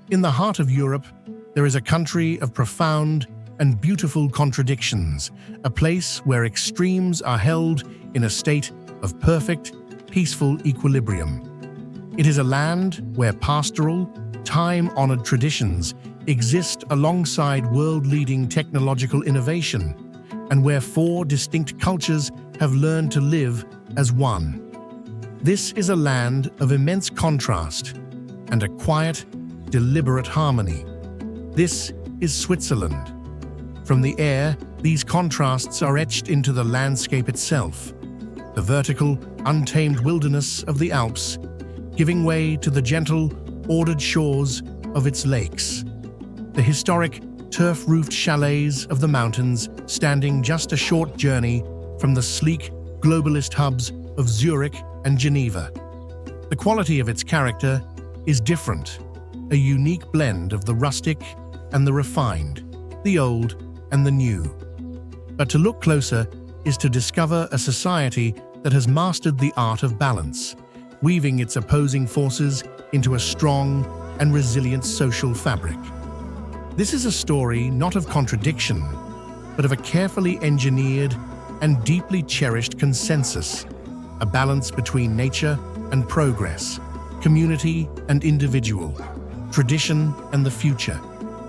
In the heart of Europe, there is a country of profound and beautiful contradictions, a place where extremes are held in a state of perfect, peaceful equilibrium. It is a land where pastoral, time-honored traditions exist alongside world-leading technological innovation, and where four distinct cultures have learned to live as one. This is a land of immense contrast and a quiet, deliberate harmony. This is Switzerland. From the air, these contrasts are etched into the landscape itself. The vertical, untamed wilderness of the Alps, giving way to the gentle, ordered shores of its lakes. The historic, turf-roofed chalets of the mountains standing just a short journey from the sleek, globalist hubs of Zurich and Geneva. The quality of its character is different, a unique blend of the rustic and the refined, the old and the new. But to look closer is to discover a society that has mastered the art of balance, weaving its opposing forces into a strong and resilient social fabric. This is a story not of contradiction, but of a carefully engineered and deeply cherished consensus, a balance between nature and progress, community and individual, tradition and the future.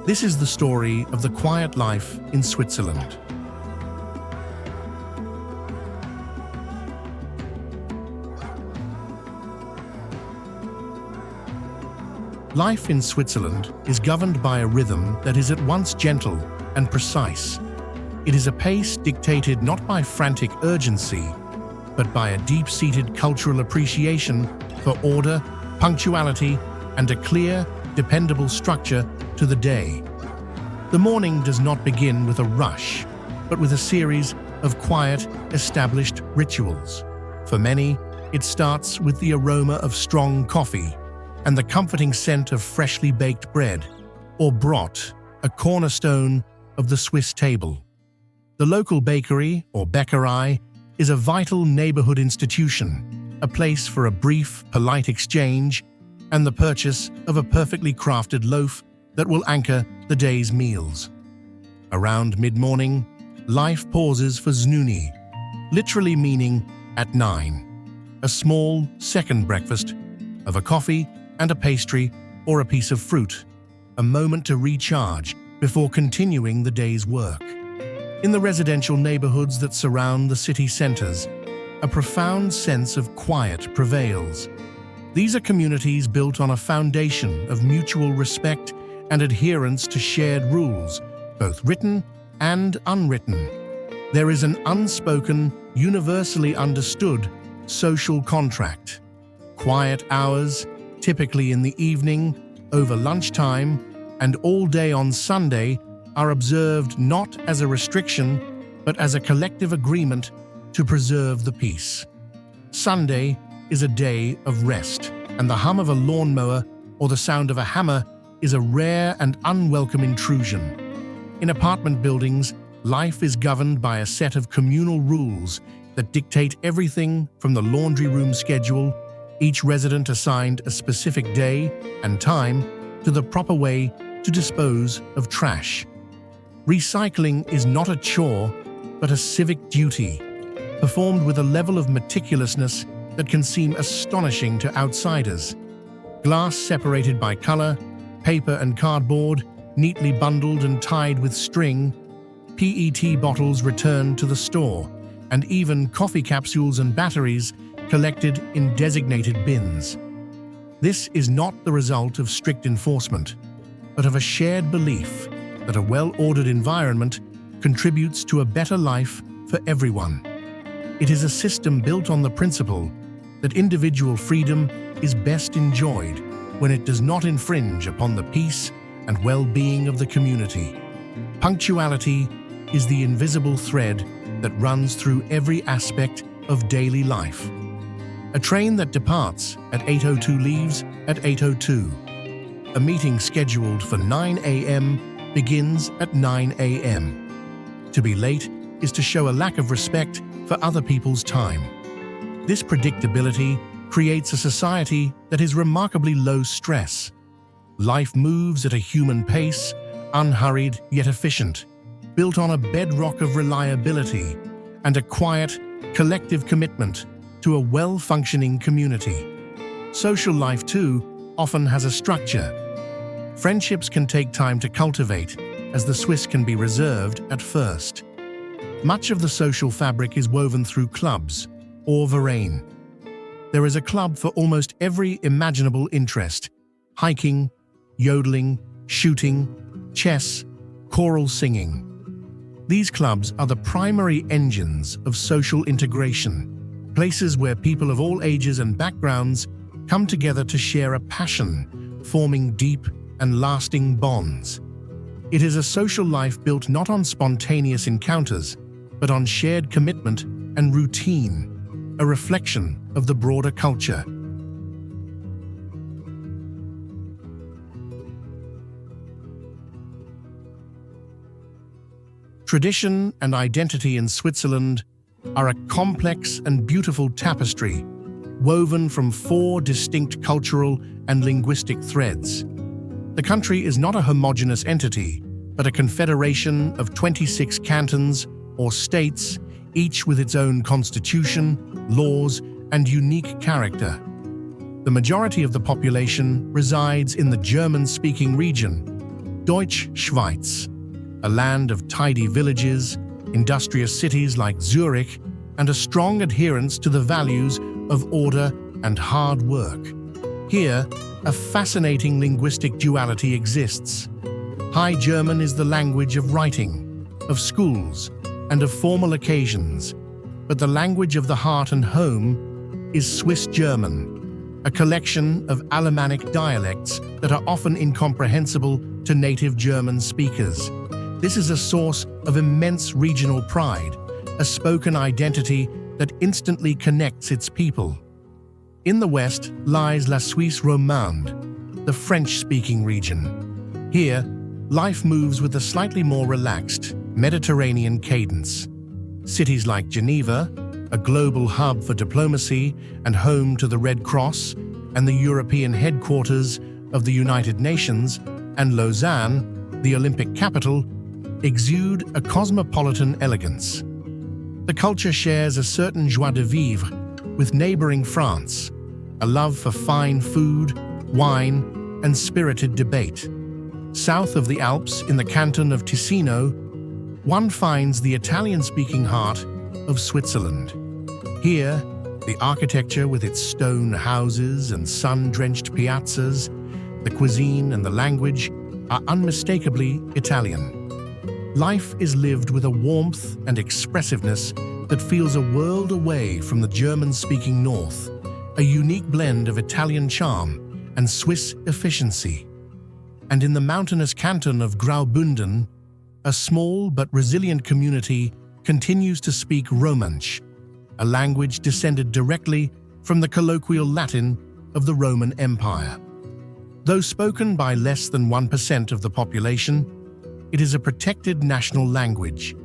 This is the story of the quiet life in Switzerland. Life in Switzerland is governed by a rhythm that is at once gentle and precise. It is a pace dictated not by frantic urgency, but by a deep-seated cultural appreciation for order, punctuality, and a clear, dependable structure to the day. The morning does not begin with a rush, but with a series of quiet, established rituals. For many, it starts with the aroma of strong coffee and the comforting scent of freshly baked bread, or brot, a cornerstone of the Swiss table. The local bakery, or Bäckerei, is a vital neighborhood institution, a place for a brief, polite exchange and the purchase of a perfectly crafted loaf that will anchor the day's meals. Around mid-morning, life pauses for znuni, literally meaning at 9, a small second breakfast of a coffee and a pastry or a piece of fruit, a moment to recharge before continuing the day's work. In the residential neighborhoods that surround the city centers, a profound sense of quiet prevails. These are communities built on a foundation of mutual respect and adherence to shared rules, both written and unwritten. There is an unspoken, universally understood social contract. Quiet hours, typically in the evening, over lunchtime, and all day on Sunday, are observed not as a restriction, but as a collective agreement to preserve the peace. Sunday is a day of rest, and the hum of a lawnmower or the sound of a hammer is a rare and unwelcome intrusion. In apartment buildings, life is governed by a set of communal rules that dictate everything from the laundry room schedule, each resident assigned a specific day and time, to the proper way to dispose of trash. Recycling is not a chore, but a civic duty, performed with a level of meticulousness that can seem astonishing to outsiders. Glass separated by color, paper and cardboard, neatly bundled and tied with string, PET bottles returned to the store, and even coffee capsules and batteries collected in designated bins. This is not the result of strict enforcement, but of a shared belief that a well-ordered environment contributes to a better life for everyone. It is a system built on the principle that individual freedom is best enjoyed when it does not infringe upon the peace and well-being of the community. Punctuality is the invisible thread that runs through every aspect of daily life. A train that departs at 8:02 leaves at 8:02. A meeting scheduled for 9 a.m. begins at 9 a.m. To be late is to show a lack of respect for other people's time. This predictability creates a society that is remarkably low stress. Life moves at a human pace, unhurried yet efficient, built on a bedrock of reliability and a quiet, collective commitment to a well-functioning community. Social life, too, often has a structure. Friendships can take time to cultivate, as the Swiss can be reserved at first. Much of the social fabric is woven through clubs or verein. There is a club for almost every imaginable interest: hiking, yodeling, shooting, chess, choral singing. These clubs are the primary engines of social integration, places where people of all ages and backgrounds come together to share a passion, forming deep and lasting bonds. It is a social life built not on spontaneous encounters, but on shared commitment and routine, a reflection of the broader culture. Tradition and identity in Switzerland are a complex and beautiful tapestry, woven from 4 distinct cultural and linguistic threads. The country is not a homogeneous entity, but a confederation of 26 cantons or states, each with its own constitution, laws, and unique character. The majority of the population resides in the German-speaking region, Deutsch Schweiz, a land of tidy villages, industrious cities like Zurich, and a strong adherence to the values of order and hard work. Here, a fascinating linguistic duality exists. High German is the language of writing, of schools, and of formal occasions, but the language of the heart and home is Swiss German, a collection of Alemannic dialects that are often incomprehensible to native German speakers. This is a source of immense regional pride, a spoken identity that instantly connects its people. In the west lies La Suisse romande, the French-speaking region. Here, life moves with a slightly more relaxed, Mediterranean cadence. Cities like Geneva, a global hub for diplomacy and home to the Red Cross and the European headquarters of the United Nations, and Lausanne, the Olympic capital, exude a cosmopolitan elegance. The culture shares a certain joie de vivre with neighboring France, a love for fine food, wine, and spirited debate. South of the Alps, in the canton of Ticino, one finds the Italian-speaking heart of Switzerland. Here, the architecture with its stone houses and sun-drenched piazzas, the cuisine and the language are unmistakably Italian. Life is lived with a warmth and expressiveness that feels a world away from the German-speaking north, a unique blend of Italian charm and Swiss efficiency. And in the mountainous canton of Graubünden, a small but resilient community continues to speak Romansch, a language descended directly from the colloquial Latin of the Roman Empire. Though spoken by less than 1% of the population, it is a protected national language,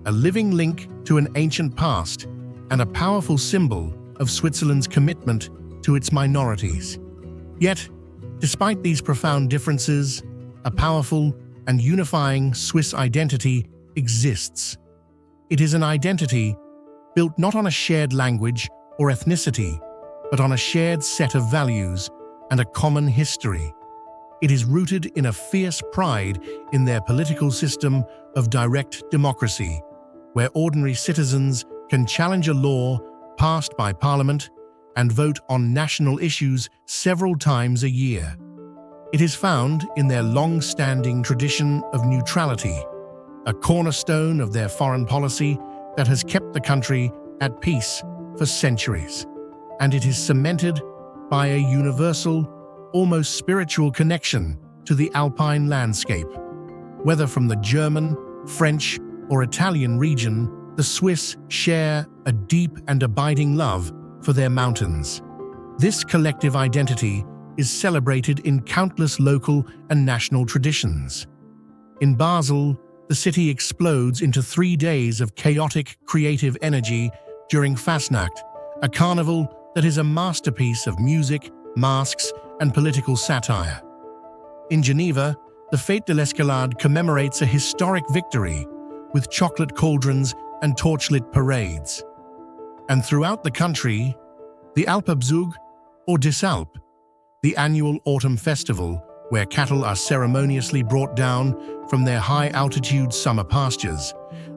a living link to an ancient past, and a powerful symbol of Switzerland's commitment to its minorities. Yet, despite these profound differences, a powerful and unifying Swiss identity exists. It is an identity built not on a shared language or ethnicity, but on a shared set of values and a common history. It is rooted in a fierce pride in their political system of direct democracy, where ordinary citizens can challenge a law passed by Parliament and vote on national issues several times a year. It is found in their long-standing tradition of neutrality, a cornerstone of their foreign policy that has kept the country at peace for centuries. And it is cemented by a universal, almost spiritual connection to the Alpine landscape. Whether from the German, French, or Italian region, the Swiss share a deep and abiding love for their mountains. This collective identity is celebrated in countless local and national traditions. In Basel, the city explodes into 3 days of chaotic, creative energy during Fastnacht, a carnival that is a masterpiece of music, masks, and political satire. In Geneva, the Fête de l'Escalade commemorates a historic victory with chocolate cauldrons and torchlit parades. And throughout the country, the Alpabzug, or Disalp, the annual autumn festival where cattle are ceremoniously brought down from their high-altitude summer pastures,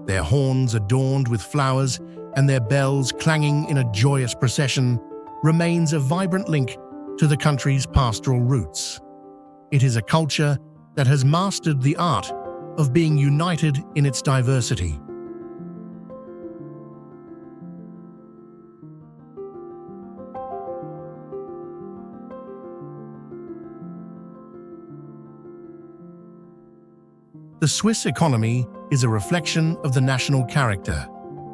their horns adorned with flowers and their bells clanging in a joyous procession, remains a vibrant link to the country's pastoral roots. It is a culture that has mastered the art of being united in its diversity. The Swiss economy is a reflection of the national character,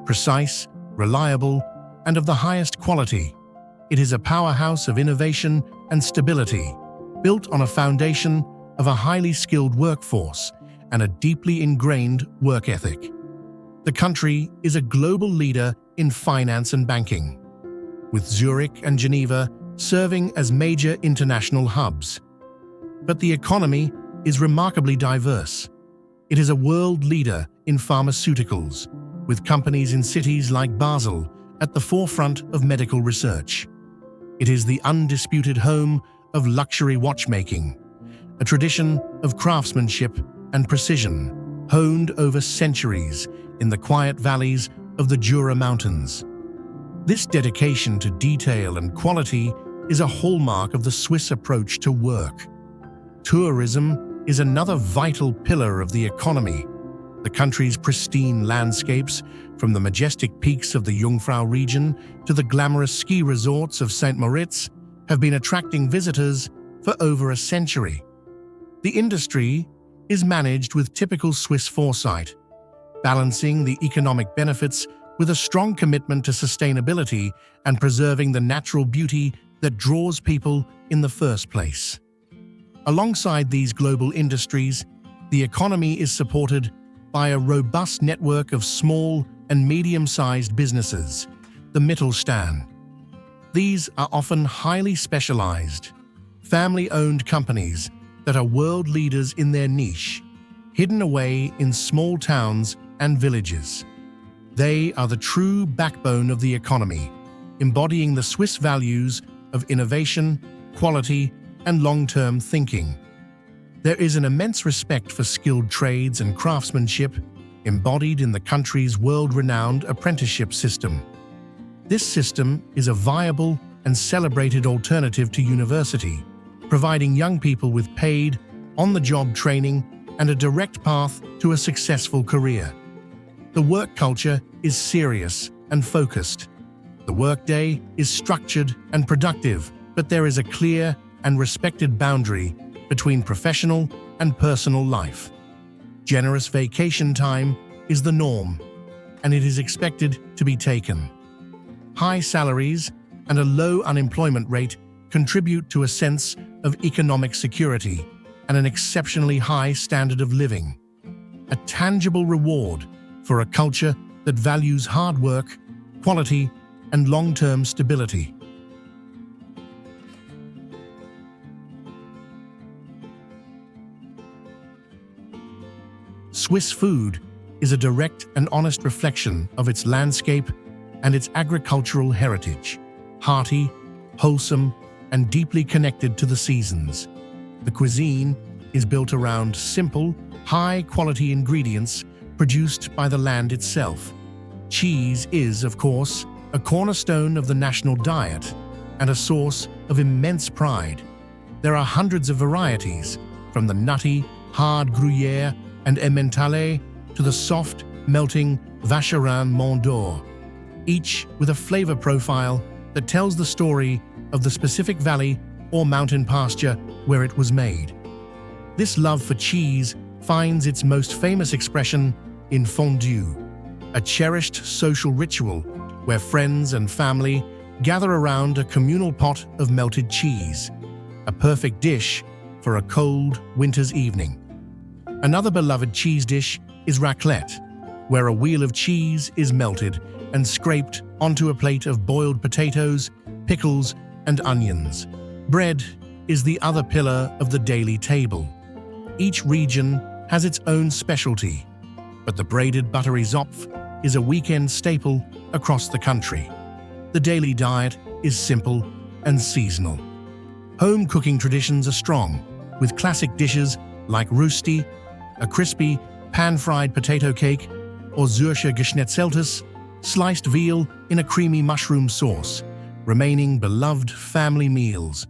precise, reliable, and of the highest quality. It is a powerhouse of innovation and stability, built on a foundation of a highly skilled workforce and a deeply ingrained work ethic. The country is a global leader in finance and banking, with Zurich and Geneva serving as major international hubs. But the economy is remarkably diverse. It is a world leader in pharmaceuticals, with companies in cities like Basel at the forefront of medical research. It is the undisputed home of luxury watchmaking, a tradition of craftsmanship and precision, honed over centuries in the quiet valleys of the Jura Mountains. This dedication to detail and quality is a hallmark of the Swiss approach to work. Tourism is another vital pillar of the economy. The country's pristine landscapes, from the majestic peaks of the Jungfrau region to the glamorous ski resorts of St. Moritz, have been attracting visitors for over a century. The industry is managed with typical Swiss foresight, balancing the economic benefits with a strong commitment to sustainability and preserving the natural beauty that draws people in the first place. Alongside these global industries, the economy is supported by a robust network of small and medium-sized businesses, the Mittelstand. These are often highly specialized, family-owned companies that are world leaders in their niche, hidden away in small towns and villages. They are the true backbone of the economy, embodying the Swiss values of innovation, quality, and long-term thinking. There is an immense respect for skilled trades and craftsmanship embodied in the country's world-renowned apprenticeship system. This system is a viable and celebrated alternative to university, providing young people with paid, on-the-job training and a direct path to a successful career. The work culture is serious and focused. The workday is structured and productive, but there is a clear and respected boundary between professional and personal life. Generous vacation time is the norm, and it is expected to be taken. High salaries and a low unemployment rate contribute to a sense of economic security and an exceptionally high standard of living, a tangible reward for a culture that values hard work, quality, and long-term stability. Swiss food is a direct and honest reflection of its landscape and its agricultural heritage, hearty, wholesome, and deeply connected to the seasons. The cuisine is built around simple, high-quality ingredients produced by the land itself. Cheese is, of course, a cornerstone of the national diet and a source of immense pride. There are hundreds of varieties, from the nutty, hard Gruyère and Emmentaler to the soft, melting Vacherin Mont d'Or, each with a flavor profile that tells the story of the specific valley or mountain pasture where it was made. This love for cheese finds its most famous expression in fondue, a cherished social ritual where friends and family gather around a communal pot of melted cheese, a perfect dish for a cold winter's evening. Another beloved cheese dish is raclette, where a wheel of cheese is melted and scraped onto a plate of boiled potatoes, pickles, and onions. Bread is the other pillar of the daily table. Each region has its own specialty, but the braided buttery Zopf is a weekend staple across the country. The daily diet is simple and seasonal. Home cooking traditions are strong, with classic dishes like Rösti, a crispy, pan-fried potato cake, or Zürcher Geschnetzeltes, sliced veal in a creamy mushroom sauce, remaining beloved family meals.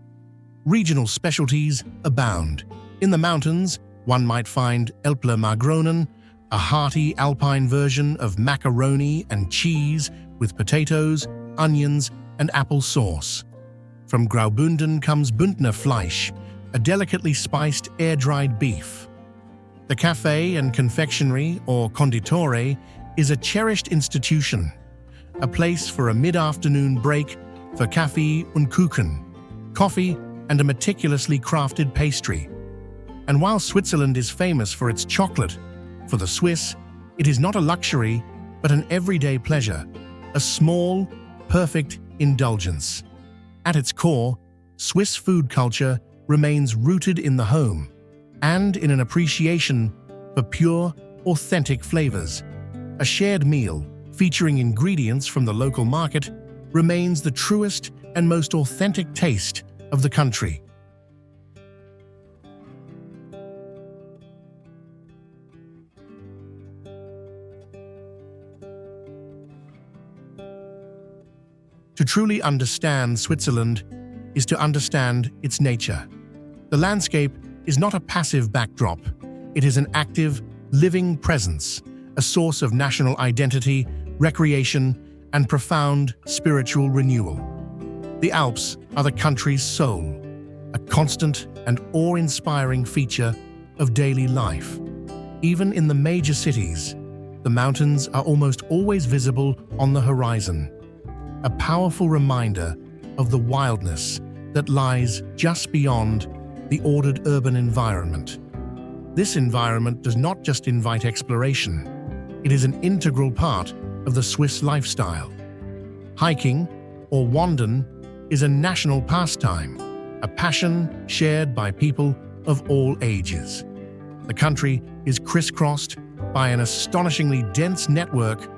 Regional specialties abound. In the mountains, one might find Älpler Magronen, a hearty Alpine version of macaroni and cheese with potatoes, onions, and apple sauce. From Graubünden comes Bündner Fleisch, a delicately spiced air-dried beef. The café and confectionery, or conditore, is a cherished institution, a place for a mid-afternoon break for Kaffee und Kuchen, coffee and a meticulously crafted pastry. And while Switzerland is famous for its chocolate, for the Swiss, it is not a luxury, but an everyday pleasure, a small, perfect indulgence. At its core, Swiss food culture remains rooted in the home and in an appreciation for pure, authentic flavors. A shared meal, featuring ingredients from the local market, remains the truest and most authentic taste of the country. To truly understand Switzerland is to understand its nature. The landscape is not a passive backdrop. It is an active, living presence, a source of national identity, recreation, and profound spiritual renewal. The Alps are the country's soul, a constant and awe-inspiring feature of daily life. Even in the major cities, the mountains are almost always visible on the horizon, a powerful reminder of the wildness that lies just beyond the ordered urban environment. This environment does not just invite exploration, it is an integral part of the Swiss lifestyle. Hiking, or wandern, is a national pastime, a passion shared by people of all ages. The country is crisscrossed by an astonishingly dense network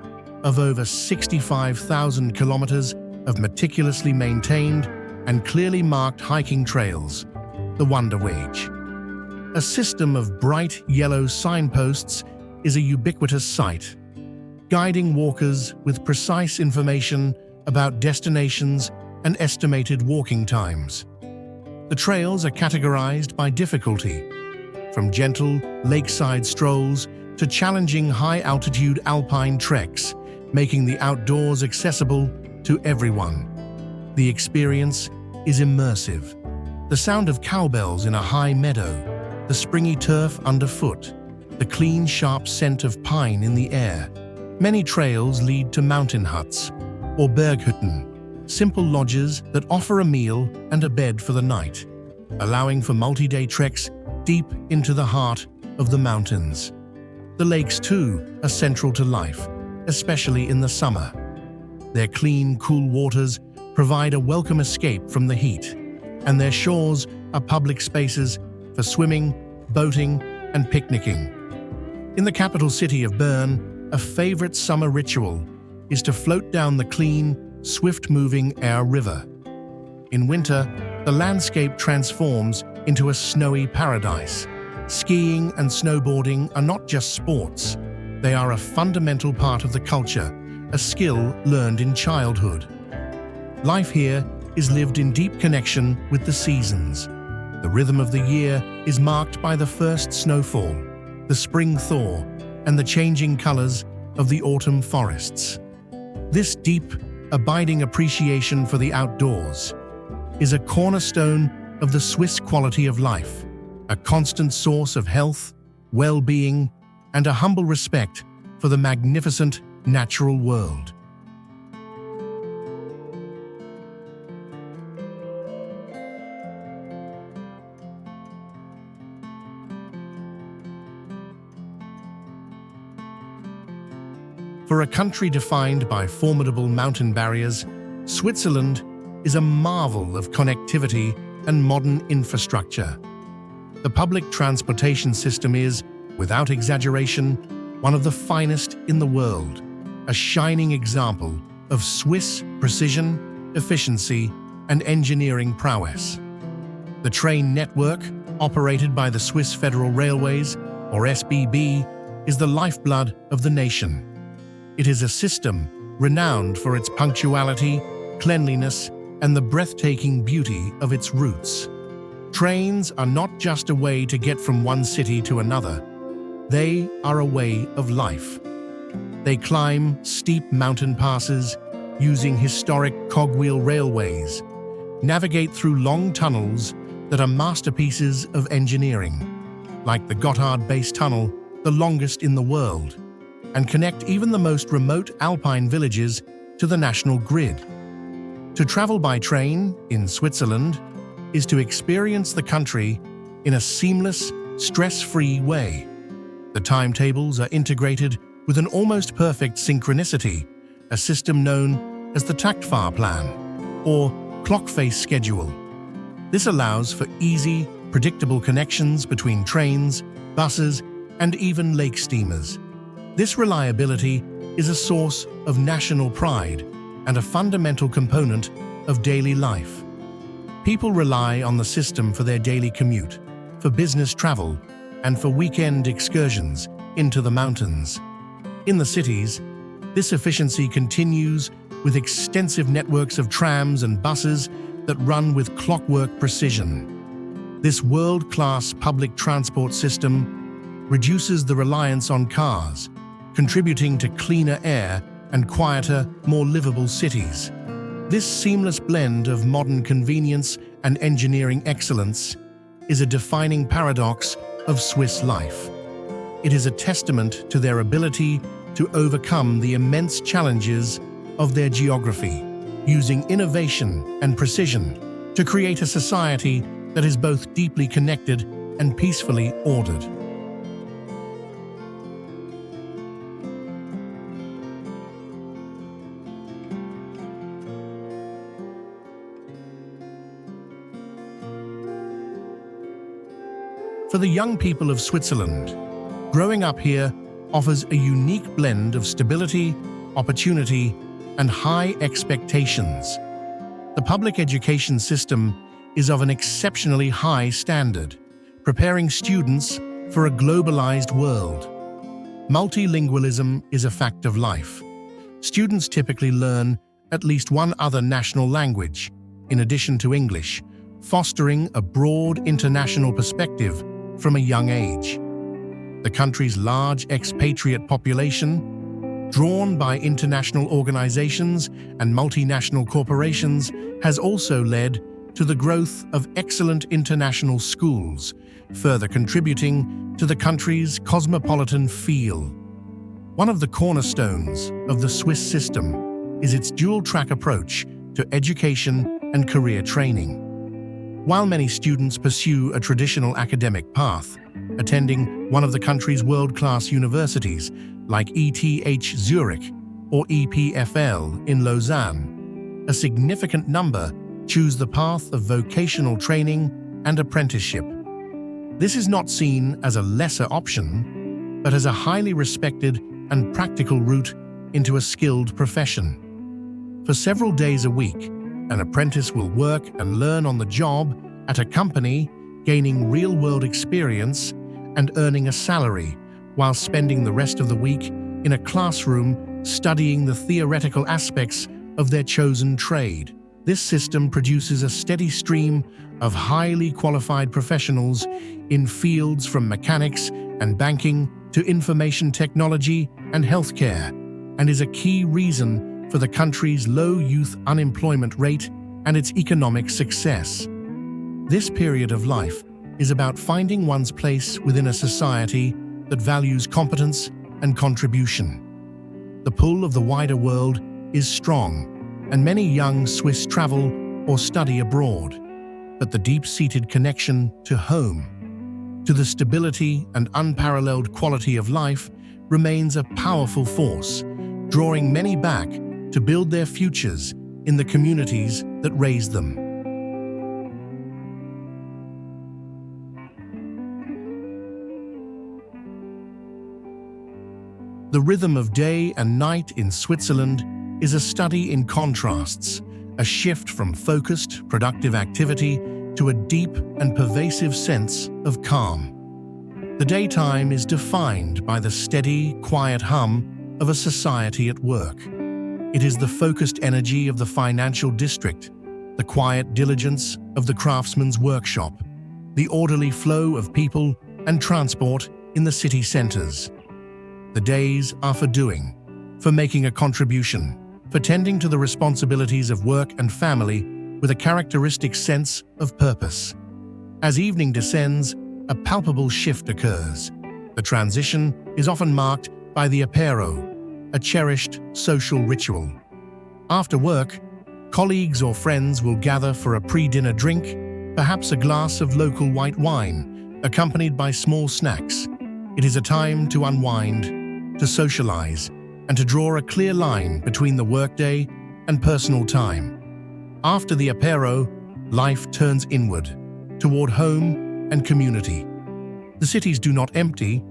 of over 65,000 kilometers of meticulously maintained and clearly marked hiking trails, the Wanderwege. A system of bright yellow signposts is a ubiquitous sight, guiding walkers with precise information about destinations and estimated walking times. The trails are categorized by difficulty, from gentle lakeside strolls to challenging high-altitude alpine treks, making the outdoors accessible to everyone. The experience is immersive. The sound of cowbells in a high meadow, the springy turf underfoot, the clean, sharp scent of pine in the air. Many trails lead to mountain huts, or Berghütten, simple lodges that offer a meal and a bed for the night, allowing for multi-day treks deep into the heart of the mountains. The lakes, too, are central to life, especially in the summer. Their clean, cool waters provide a welcome escape from the heat, and their shores are public spaces for swimming, boating, and picnicking. In the capital city of Bern, a favorite summer ritual is to float down the clean, swift-moving Aire River. In winter, the landscape transforms into a snowy paradise. Skiing and snowboarding are not just sports. They are a fundamental part of the culture, a skill learned in childhood. Life here is lived in deep connection with the seasons. The rhythm of the year is marked by the first snowfall, the spring thaw, and the changing colors of the autumn forests. This deep, abiding appreciation for the outdoors is a cornerstone of the Swiss quality of life, a constant source of health, well-being, and a humble respect for the magnificent natural world. For a country defined by formidable mountain barriers, Switzerland is a marvel of connectivity and modern infrastructure. The public transportation system is, without exaggeration, one of the finest in the world, a shining example of Swiss precision, efficiency, and engineering prowess. The train network, operated by the Swiss Federal Railways, or SBB, is the lifeblood of the nation. It is a system renowned for its punctuality, cleanliness, and the breathtaking beauty of its routes. Trains are not just a way to get from one city to another. They are a way of life. They climb steep mountain passes using historic cogwheel railways, navigate through long tunnels that are masterpieces of engineering, like the Gotthard Base Tunnel, the longest in the world, and connect even the most remote Alpine villages to the national grid. To travel by train in Switzerland is to experience the country in a seamless, stress-free way. The timetables are integrated with an almost perfect synchronicity, a system known as the Taktfahrplan, or clock face schedule. This allows for easy, predictable connections between trains, buses, and even lake steamers. This reliability is a source of national pride and a fundamental component of daily life. People rely on the system for their daily commute, for business travel, and for weekend excursions into the mountains. In the cities, this efficiency continues with extensive networks of trams and buses that run with clockwork precision. This world-class public transport system reduces the reliance on cars, contributing to cleaner air and quieter, more livable cities. This seamless blend of modern convenience and engineering excellence is a defining paradox of Swiss life. It is a testament to their ability to overcome the immense challenges of their geography, using innovation and precision to create a society that is both deeply connected and peacefully ordered. For the young people of Switzerland, growing up here offers a unique blend of stability, opportunity, and high expectations. The public education system is of an exceptionally high standard, preparing students for a globalized world. Multilingualism is a fact of life. Students typically learn at least one other national language, in addition to English, fostering a broad international perspective from a young age. The country's large expatriate population, drawn by international organizations and multinational corporations, has also led to the growth of excellent international schools, further contributing to the country's cosmopolitan feel. One of the cornerstones of the Swiss system is its dual-track approach to education and career training. While many students pursue a traditional academic path, attending one of the country's world-class universities like ETH Zurich or EPFL in Lausanne, a significant number choose the path of vocational training and apprenticeship. This is not seen as a lesser option, but as a highly respected and practical route into a skilled profession. For several days a week, an apprentice will work and learn on the job at a company, gaining real-world experience and earning a salary, while spending the rest of the week in a classroom studying the theoretical aspects of their chosen trade. This system produces a steady stream of highly qualified professionals in fields from mechanics and banking to information technology and healthcare, and is a key reason for the country's low youth unemployment rate and its economic success. This period of life is about finding one's place within a society that values competence and contribution. The pull of the wider world is strong, and many young Swiss travel or study abroad. But the deep-seated connection to home, to the stability and unparalleled quality of life, remains a powerful force, drawing many back to build their futures in the communities that raise them. The rhythm of day and night in Switzerland is a study in contrasts, a shift from focused, productive activity to a deep and pervasive sense of calm. The daytime is defined by the steady, quiet hum of a society at work. It is the focused energy of the financial district, the quiet diligence of the craftsman's workshop, the orderly flow of people and transport in the city centers. The days are for doing, for making a contribution, for tending to the responsibilities of work and family with a characteristic sense of purpose. As evening descends, a palpable shift occurs. The transition is often marked by the apéro, a cherished social ritual. After work, colleagues or friends will gather for a pre-dinner drink, perhaps a glass of local white wine, accompanied by small snacks. It is a time to unwind, to socialize, and to draw a clear line between the workday and personal time. After the apéro, life turns inward, toward home and community. The cities do not empty,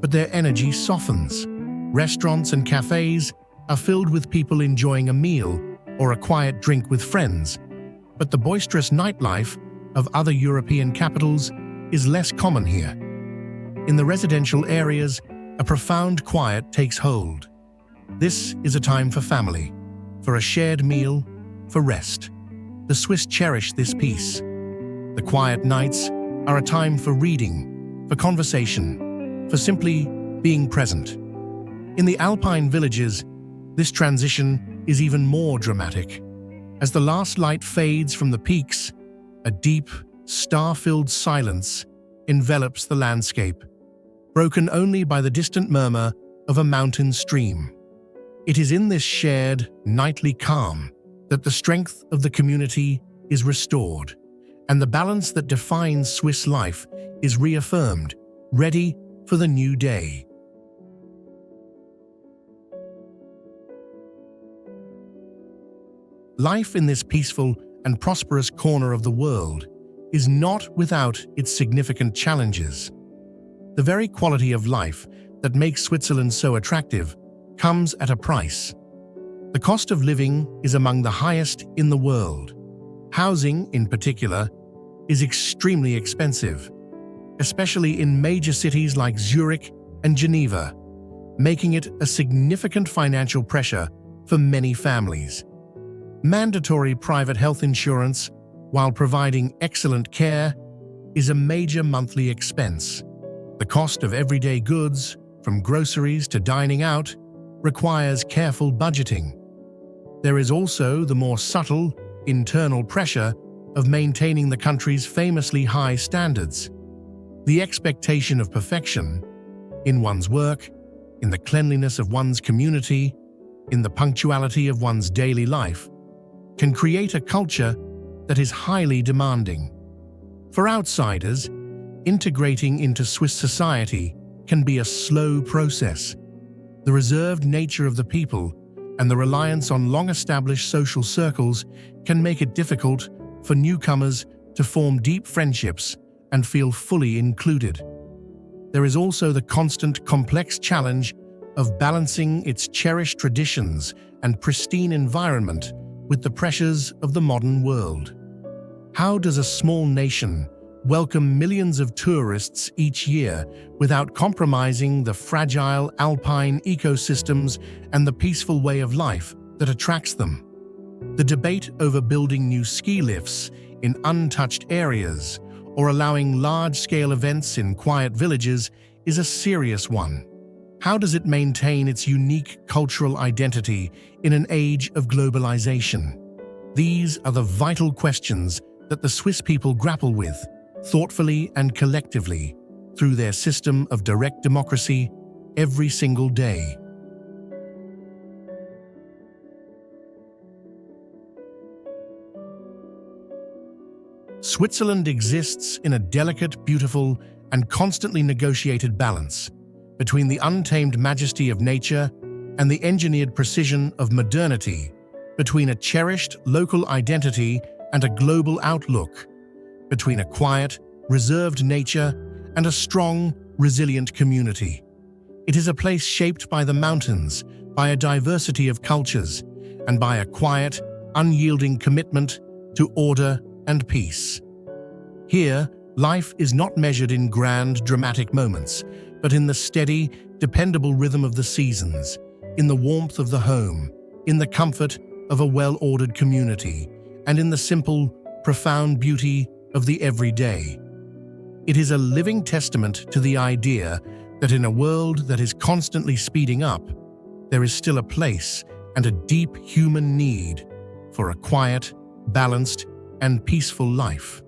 but their energy softens. Restaurants and cafes are filled with people enjoying a meal or a quiet drink with friends, but the boisterous nightlife of other European capitals is less common here. In the residential areas, a profound quiet takes hold. This is a time for family, for a shared meal, for rest. The Swiss cherish this peace. The quiet nights are a time for reading, for conversation, for simply being present. In the Alpine villages, this transition is even more dramatic. As the last light fades from the peaks, a deep, star-filled silence envelops the landscape, broken only by the distant murmur of a mountain stream. It is in this shared, nightly calm that the strength of the community is restored, and the balance that defines Swiss life is reaffirmed, ready for the new day. Life in this peaceful and prosperous corner of the world is not without its significant challenges. The very quality of life that makes Switzerland so attractive comes at a price. The cost of living is among the highest in the world. Housing, in particular, is extremely expensive, especially in major cities like Zurich and Geneva, making it a significant financial pressure for many families. Mandatory private health insurance, while providing excellent care, is a major monthly expense. The cost of everyday goods, from groceries to dining out, requires careful budgeting. There is also the more subtle, internal pressure of maintaining the country's famously high standards. The expectation of perfection in one's work, in the cleanliness of one's community, in the punctuality of one's daily life, can create a culture that is highly demanding. For outsiders, integrating into Swiss society can be a slow process. The reserved nature of the people and the reliance on long-established social circles can make it difficult for newcomers to form deep friendships and feel fully included. There is also the constant, complex challenge of balancing its cherished traditions and pristine environment with the pressures of the modern world. How does a small nation welcome millions of tourists each year without compromising the fragile alpine ecosystems and the peaceful way of life that attracts them? The debate over building new ski lifts in untouched areas or allowing large-scale events in quiet villages is a serious one. How does it maintain its unique cultural identity in an age of globalization? These are the vital questions that the Swiss people grapple with, thoughtfully and collectively, through their system of direct democracy every single day. Switzerland exists in a delicate, beautiful, and constantly negotiated balance between the untamed majesty of nature and the engineered precision of modernity, between a cherished local identity and a global outlook, between a quiet, reserved nature and a strong, resilient community. It is a place shaped by the mountains, by a diversity of cultures, and by a quiet, unyielding commitment to order and peace. Here, life is not measured in grand, dramatic moments, but in the steady, dependable rhythm of the seasons, in the warmth of the home, in the comfort of a well-ordered community, and in the simple, profound beauty of the everyday. It is a living testament to the idea that in a world that is constantly speeding up, there is still a place and a deep human need for a quiet, balanced, and peaceful life.